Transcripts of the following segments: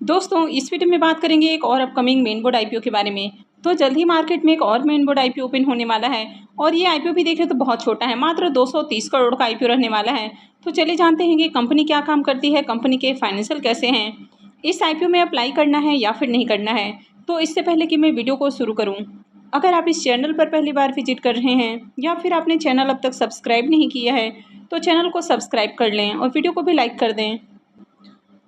दोस्तों इस वीडियो में बात करेंगे एक और अपकमिंग मेन बोर्ड आईपीओ के बारे में। तो जल्द ही मार्केट में एक और मेन बोर्ड आईपीओ ओपन होने वाला है और ये आईपीओ भी देखें तो बहुत छोटा है, मात्र 230 करोड़ का आईपीओ रहने वाला है। तो चलिए जानते हैं कि कंपनी क्या काम करती है, कंपनी के फाइनेंशियल कैसे हैं, इस आईपीओ में अप्लाई करना है या फिर नहीं करना है। तो इससे पहले कि मैं वीडियो को शुरू करूँ, अगर आप इस चैनल पर पहली बार विजिट कर रहे हैं या फिर आपने चैनल अब तक सब्सक्राइब नहीं किया है तो चैनल को सब्सक्राइब कर लें और वीडियो को भी लाइक कर दें।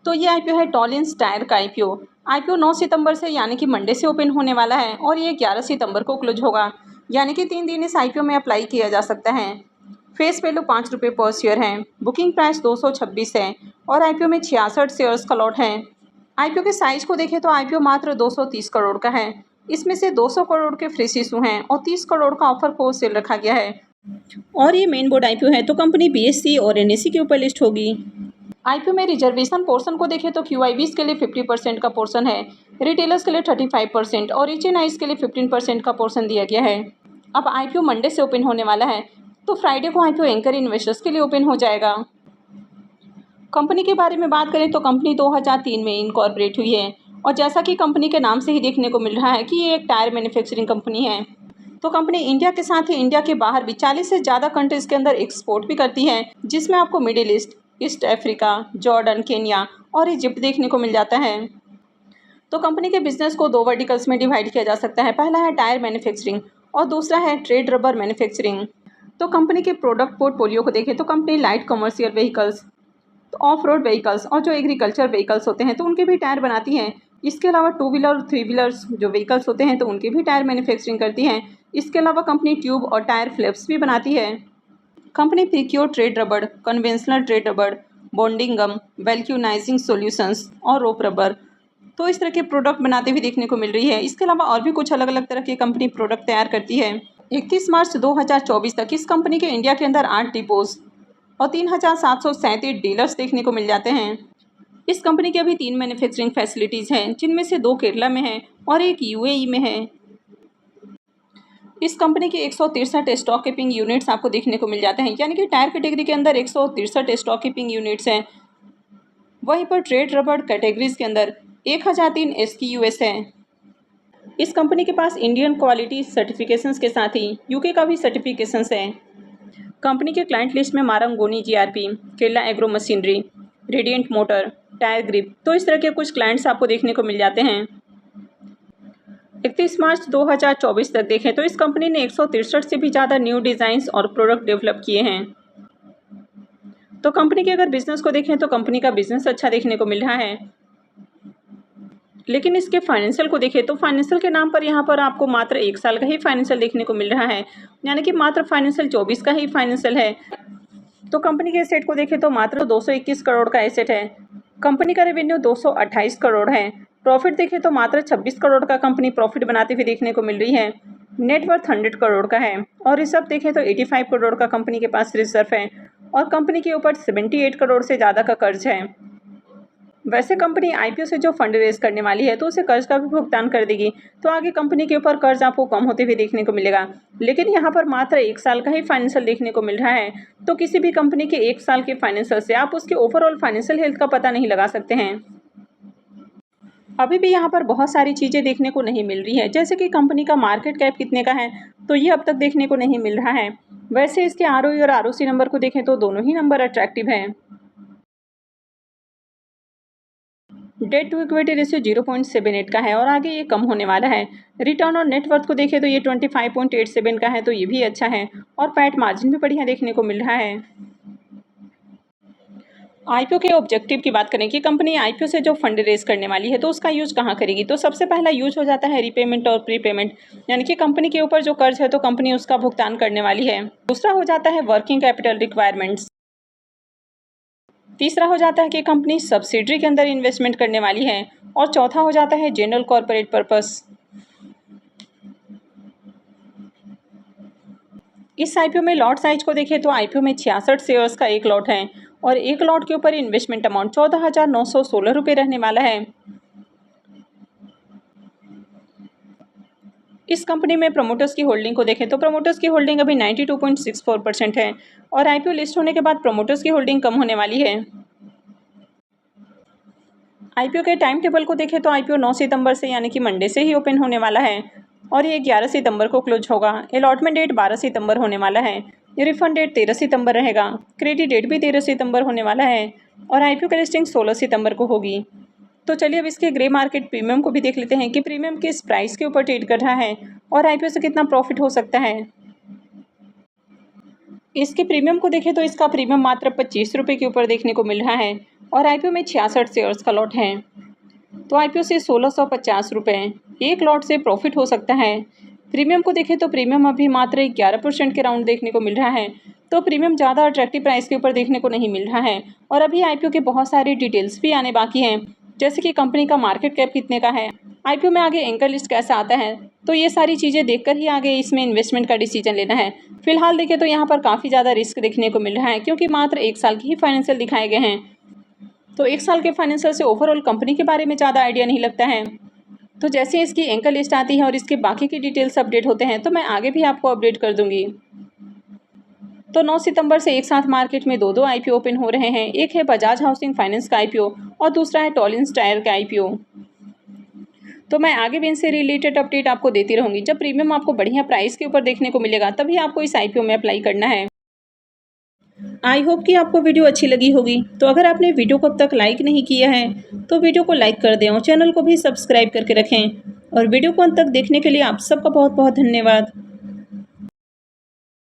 तो ये आईपीओ है टॉलिंस टायर का आईपीओ। आईपीओ 9 सितंबर से यानी कि मंडे से ओपन होने वाला है और ये 11 सितंबर को क्लोज होगा, यानी कि 3 दिन इस आईपीओ में अप्लाई किया जा सकता है। फेस वैल्यू 5 रुपये पर शेयर है। बुकिंग प्राइस 226 है और आईपीओ में 66 शेयर्स का लॉट है। आईपीओ के साइज को देखें तो आईपीओ मात्र 230 करोड़ का है। इसमें से 200 करोड़ के फ्रेश इशू हैं और 30 करोड़ का ऑफर को सेल रखा गया है। और ये मेन बोर्ड आईपीओ है तो कंपनी बीएसई और एनएसई के ऊपर लिस्ट होगी। आईपीओ में रिजर्वेशन पोर्शन को देखें तो क्यूआईबीज के लिए 50% का पोर्शन है, रिटेलर्स के लिए 35% और एचएनआईज के लिए 15% का पोर्शन दिया गया है। अब आईपीओ मंडे से ओपन होने वाला है तो फ्राइडे को आईपीओ एंकर इन्वेस्टर्स के लिए ओपन हो जाएगा। कंपनी के बारे में बात करें तो कंपनी 2003 में इनकॉर्पोरेट हुई है और जैसा कि कंपनी के नाम से ही देखने को मिल रहा है कि ये एक टायर मैन्युफैक्चरिंग कंपनी है। तो कंपनी इंडिया के साथ ही इंडिया के बाहर भी 40 से ज़्यादा कंट्रीज़ के अंदर एक्सपोर्ट भी करती है, जिसमें आपको middle east, east Africa, Jordan, Kenya और इजिप्ट देखने को मिल जाता है। तो कंपनी के बिजनेस को 2 वर्टिकल्स में डिवाइड किया जा सकता है। पहला है टायर मैन्युफैक्चरिंग और दूसरा है ट्रेड रबर मैन्युफैक्चरिंग। तो कंपनी के प्रोडक्ट पोर्टफोलियो को देखें तो company light commercial vehicles, of road vehicles और जो एग्रीकल्चर व्हीकल्स होते हैं तो उनके भी टायर बनाती हैं। इसके अलावा 2 व्हीलर और 3 व्हीलर्स जो व्हीकल्स होते हैं तो उनके भी टायर मैन्युफैक्चरिंग करती हैं। इसके अलावा कंपनी ट्यूब और टायर फ्लैप्स भी बनाती है। Company precure tread rubber, conventional tread rubber, bonding gum, vulcanising solutions और रोप रबर, तो इस तरह के प्रोडक्ट बनाते हुए देखने को मिल रही है। इसके अलावा और भी कुछ अलग अलग तरह के कंपनी प्रोडक्ट तैयार करती है। 31 मार्च 2024 तक इस कंपनी के इंडिया के अंदर 8 डिपोज और 3737 डीलर्स देखने को मिल जाते हैं। इस कंपनी की अभी 3 मैन्युफैक्चरिंग फैसिलिटीज़ हैं, जिनमें से 2 केरला में है और एक यूएई में है। इस कंपनी के 163 स्टॉक कीपिंग यूनिट्स आपको देखने को मिल जाते हैं, यानी कि टायर कैटेगरी के अंदर 163 स्टॉक कीपिंग यूनिट्स हैं। वहीं पर ट्रेड रबर कैटेगरीज के अंदर 1003 एसक्यूएस हैं। इस कंपनी के पास इंडियन क्वालिटी सर्टिफिकेशंस के साथ ही यूके का भी सर्टिफिकेशंस है। कंपनी के क्लाइंट लिस्ट में Marangoni GRP, Kerala Agro Machinery, Radiant Motor, tyre grip, तो इस तरह के कुछ क्लाइंट्स आपको देखने को मिल जाते हैं। 31 मार्च 2024 तक देखें तो इस कंपनी ने 163 से भी ज़्यादा न्यू डिज़ाइंस और प्रोडक्ट डेवलप किए हैं। तो कंपनी के अगर बिजनेस को देखें तो कंपनी का बिजनेस अच्छा देखने को मिल रहा है, लेकिन इसके फाइनेंशियल को देखें तो फाइनेंशियल के नाम पर यहाँ पर आपको मात्र 1 साल का ही फाइनेंशियल देखने को मिल रहा है, यानी कि मात्र फाइनेंशियल 24 का ही फाइनेंशियल है। तो कंपनी के एसेट को देखें तो मात्र 221 करोड़ का एसेट है। कंपनी का रेवेन्यू 228 करोड़ है। प्रॉफिट देखें तो मात्र 26 करोड़ का कंपनी प्रॉफिट बनाते हुए देखने को मिल रही है। नेटवर्थ 100 करोड़ का है और रिजर्व देखें तो 85 करोड़ का कंपनी के पास रिजर्व है और कंपनी के ऊपर 78 करोड़ से ज़्यादा का कर्ज है। वैसे कंपनी आईपीओ से जो फंड रेज करने वाली है तो उसे कर्ज का भी भुगतान कर देगी, तो आगे कंपनी के ऊपर कर्ज आपको कम होते हुए देखने को मिलेगा। लेकिन यहाँ पर मात्र 1 साल का ही फाइनेंशियल देखने को मिल रहा है, तो किसी भी कंपनी के 1 साल के फाइनेंशियल से आप उसके ओवरऑल फाइनेंशियल हेल्थ का पता नहीं लगा सकते हैं। अभी भी यहाँ पर बहुत सारी चीज़ें देखने को नहीं मिल रही है, जैसे कि कंपनी का मार्केट कैप कितने का है तो ये अब तक देखने को नहीं मिल रहा है। वैसे इसके आरओई और आरओसी नंबर को देखें तो दोनों ही नंबर अट्रैक्टिव हैं। डेट टू इक्विटी रेशियो 0.78 का है और आगे ये कम होने वाला है। रिटर्न और नेटवर्थ को देखें तो ये 25.87 का है, तो ये भी अच्छा है और पैट मार्जिन भी बढ़िया देखने को मिल रहा है। आईपीओ के ऑब्जेक्टिव की बात करें कि कंपनी आईपीओ से जो फंड रेज करने वाली है तो उसका यूज कहाँ करेगी, तो सबसे पहला यूज हो जाता है रीपेमेंट और प्रीपेमेंट, यानी कि कंपनी के ऊपर जो कर्ज है तो कंपनी उसका भुगतान करने वाली है। दूसरा हो जाता है वर्किंग कैपिटल रिक्वायरमेंट्स। तीसरा हो जाता है कि कंपनी सब्सिडरी के अंदर इन्वेस्टमेंट करने वाली है और चौथा हो जाता है जनरल कॉर्पोरेट पर्पस। इस आईपीओ में लॉट साइज को देखें तो आईपीओ में 66 शेयर्स का एक लॉट है और एक लॉट के ऊपर इन्वेस्टमेंट अमाउंट 14,916 रुपये रहने वाला है। इस कंपनी में प्रमोटर्स की होल्डिंग को देखें तो प्रमोटर्स की होल्डिंग अभी 92.64% है और आईपीओ लिस्ट होने के बाद प्रमोटर्स की होल्डिंग कम होने वाली है। आईपीओ के टाइम टेबल को देखें तो आईपीओ 9 सितंबर से यानी कि मंडे से ही ओपन होने वाला है और ये 11 सितंबर को क्लोज होगा। अलॉटमेंट डेट 12 सितंबर होने वाला है। ये रिफंड डेट 13 सितंबर रहेगा। क्रेडिट डेट भी 13 सितंबर होने वाला है और आईपीओ की लिस्टिंग 16 सितंबर को होगी। तो चलिए अब इसके ग्रे मार्केट प्रीमियम को भी देख लेते हैं कि प्रीमियम किस प्राइस के ऊपर ट्रेड कर रहा है और आईपीओ से कितना प्रॉफिट हो सकता है। इसके प्रीमियम को देखें तो इसका प्रीमियम मात्र 25 रुपये के ऊपर देखने को मिल रहा है और आईपीओ में 66 शेयर्स का लॉट है। तो आईपीओ से 1650 रुपये एक लॉट से प्रॉफिट हो सकता है। प्रीमियम को देखें तो प्रीमियम अभी मात्र 11% के राउंड देखने को मिल रहा है। तो प्रीमियम ज़्यादा अट्रैक्टिव प्राइस के ऊपर देखने को नहीं मिल रहा है और अभी आईपीओ के बहुत सारी डिटेल्स भी आने बाकी हैं, जैसे कि कंपनी का मार्केट कैप कितने का है, आईपीओ में आगे एंकर लिस्ट कैसा आता है। तो ये सारी चीज़ें देखकर ही आगे इसमें इन्वेस्टमेंट का डिसीजन लेना है। फिलहाल देखें तो यहाँ पर काफ़ी ज़्यादा रिस्क देखने को मिल रहा है क्योंकि मात्र 1 साल की ही फाइनेंशियल दिखाए गए हैं। तो 1 साल के फाइनेंशियल से ओवरऑल कंपनी के बारे में ज़्यादा आइडिया नहीं लगता है। तो जैसे इसकी एंकर लिस्ट आती है और इसके बाकी की डिटेल्स अपडेट होते हैं तो मैं आगे भी आपको अपडेट कर दूंगी। तो 9 सितंबर से एक साथ मार्केट में दो आईपीओ ओपन हो रहे हैं। एक है बजाज हाउसिंग फाइनेंस का आईपीओ और दूसरा है टॉलिन्स टायर का आईपीओ। तो मैं आगे भी इनसे रिलेटेड अपडेट आपको देती रहूँगी। जब प्रीमियम आपको बढ़िया प्राइस के ऊपर देखने को मिलेगा तभी आपको इस आईपीओ में अप्लाई करना है। आई होप कि आपको वीडियो अच्छी लगी होगी। तो अगर आपने वीडियो को अब तक लाइक नहीं किया है तो वीडियो को लाइक कर दें और चैनल को भी सब्सक्राइब करके रखें। और वीडियो को अंत तक देखने के लिए आप सबका बहुत बहुत धन्यवाद।